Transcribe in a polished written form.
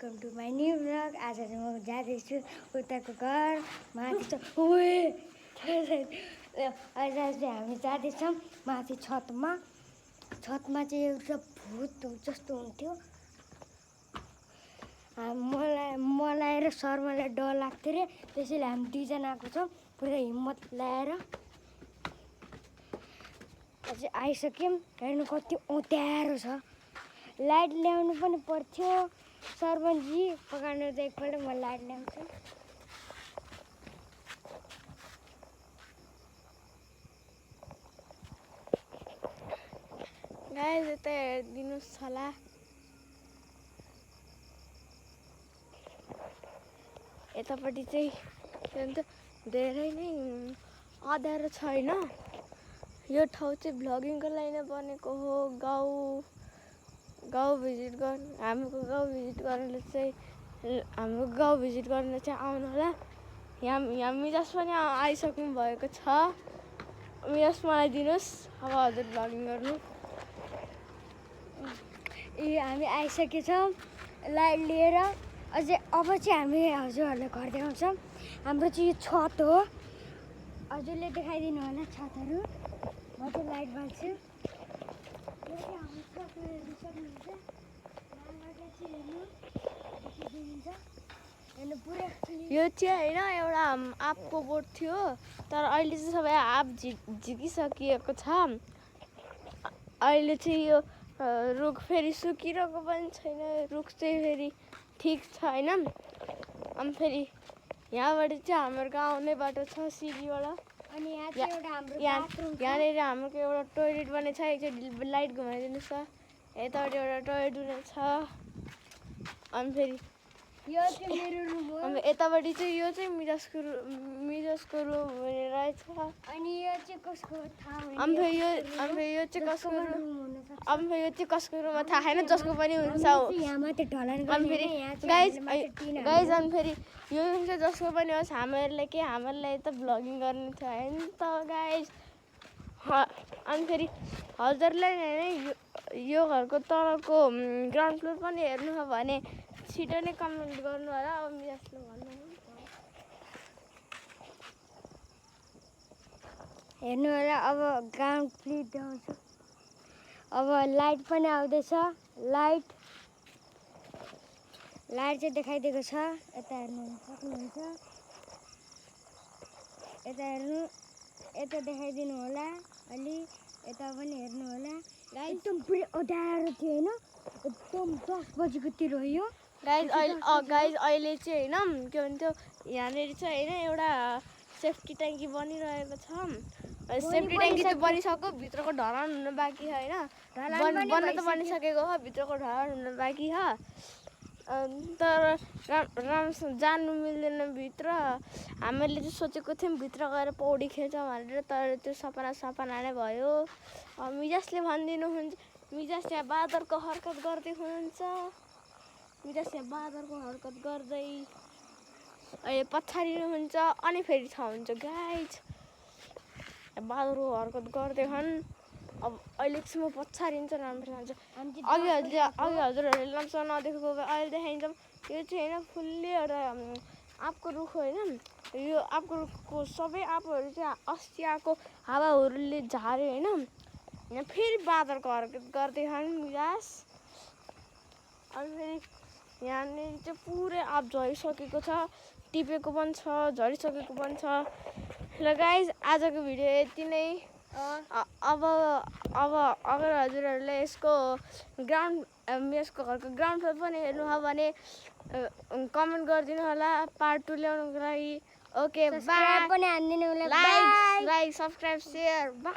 Welcome to my new blog. आज म जाँदैछु उताको घर माथि छ ओए आज चाहिँ हामी जाँदैछौँ माथि छतमा चाहिँ एउटा भूत जस्तो हुन्थ्यो। मलाई र शर्मालाई डर लाग्थ्यो अरे, त्यसैले हामी दुईजना आएको छौँ पुरा हिम्मत ल्याएर। अझै आइसक्यौँ। हेर्नु कति ओत्यारो छ। लाइट ल्याउनु पनि पर्थ्यो। सरपञ्चजी पकाउनु त एकपल्ट म लाइट ल्याउँछु। गाइस यता हेरिदिनुहोस् होला। यतापट्टि चाहिँ के भन्छ धेरै नै अँध्यारो छैन। यो ठाउँ चाहिँ भ्लगिङको लागि नै बनेको हो। गाउँ भिजिट गर्नु हाम्रो गाउँ भिजिट गर्न चाहिँ आउनु होला। यहाँ मिजास पनि आइसक्नु भएको छ। मिजास मलाई दिनुहोस् अब हजुर भ्लगिङ गर्नु। हामी आइसकेछौँ लाइट लिएर। अझै अब चाहिँ हामी हजुरहरूलाई घर देखाउँछौँ। हाम्रो चाहिँ यो छत हो। हजुरले देखाइदिनु होला छतहरू। म चाहिँ लाइट बाल्छु। यो चाहिँ हाम्रो छत हेर्नु सक्नुहुन्छ। यो चाहिँ होइन एउटा आँपको बोट थियो, तर अहिले चाहिँ सबै आँप झिकिसकिएको छ। अहिले चाहिँ यो रुख फेरि सुकिरहेको पनि छैन। रुख चाहिँ फेरि ठिक छ होइन। अनि फेरि यहाँबाट चाहिँ हाम्रो गाउँ आउने बाटो छ सिडीबाट। अनि यहाँनिर हाम्रो एउटा टोइलेट बनेको छ। एकचोटि लाइट घुमाइदिनुहोस् त। यतापट्टि एउटा टोइलेट बनेको छ। अनि फेरि यो चाहिँ मेरो रुम हो। अनि यतापट्टि चाहिँ यो चाहिँ मिजासको रुम हुने रहेछ। अनि यो चाहिँ कसको थाहा अनि फेरि यो चाहिँ कसको रुम हो थाहा छैन, जसको पनि हुन्छ। अनि फेरि गाइज अनि फेरि यो रुम चाहिँ जसको पनि होस्, हामीहरूलाई त भ्लगिङ गर्नु थियो होइन त गाइज। अनि फेरि हजुरलाई यो घरको तलको ग्राउन्ड फ्लोर पनि हेर्नु हो भने छिटो नै कमेन्ट गर्नु होला। अब मिजासले भन्नु हेर्नु होला। अब ग्राउन्ड फ्लोर देखाउँछु। अब लाइट पनि आउँदैछ। लाइट चाहिँ देखाइदिएको छ। यता हेर्नु सक्नुहुन्छ। यता देखाइदिनु होला। अलि यता पनि हेर्नु होला। एकदम पुरै अँध्यारो थियो होइन। एकदम 10 बजीकोतिर हो यो। गाइज अहिले चाहिँ होइन के भन्छौ यहाँनिर चाहिँ होइन एउटा सेफ्टी ट्याङ्की बनिरहेको छ। सेफ्टी ट्याङ्की चाहिँ बनिसक्यो, भित्रको ढलान हुन बाँकी छ होइन। बन्न त बनिसकेको हो, भित्रको ढलान हुन बाँकी छ। तर राम्रोसँग जानु मिल्दैन भित्र। हामीले चाहिँ सोचेको थियौँ भित्र गएर पौडी खेल्छौँ भनेर, तर त्यो सपना नै भयो। मिजासले भनिदिनुहुन्छ। मिजास यहाँ बाँदरको हरकत गर्दै हुनुहुन्छ। अहिले पछारिनुहुन्छ अनि फेरि थाहा हुन्छ गाइज। बाँदरको हरकत गर्दै छन्। अब अहिले चाहिँ म पछारिन्छ राम्रो हुन्छ। अघि हजुरहरूले राम्रोसँग नदेखेको अहिले देखाइन्छ। यो चाहिँ होइन फुल्ली एउटा आँपको रुख होइन। यो आँपको रुखको सबै आँपहरू चाहिँ अस्ति आएको हावाहरूले झार्यो होइन। यहाँ फेरि बाँदरको हरकत गर्दै छन् मिजास। अनि फेरि यहाँनिर चाहिँ पुरै आँप झरिसकेको छ। टिपेको पनि छ, झरिसकेको पनि छ। ल गाइज आजको भिडियो यति नै। अब अगर हजुरहरूले यसको घरको ग्राउन्ड फ्लोर पनि हेर्नु हो भने कमेन्ट गरिदिनु होला पार्ट 2 ल्याउनुको लागि। Okay bye. पनि हानिदिनु होला। Like subscribe share by.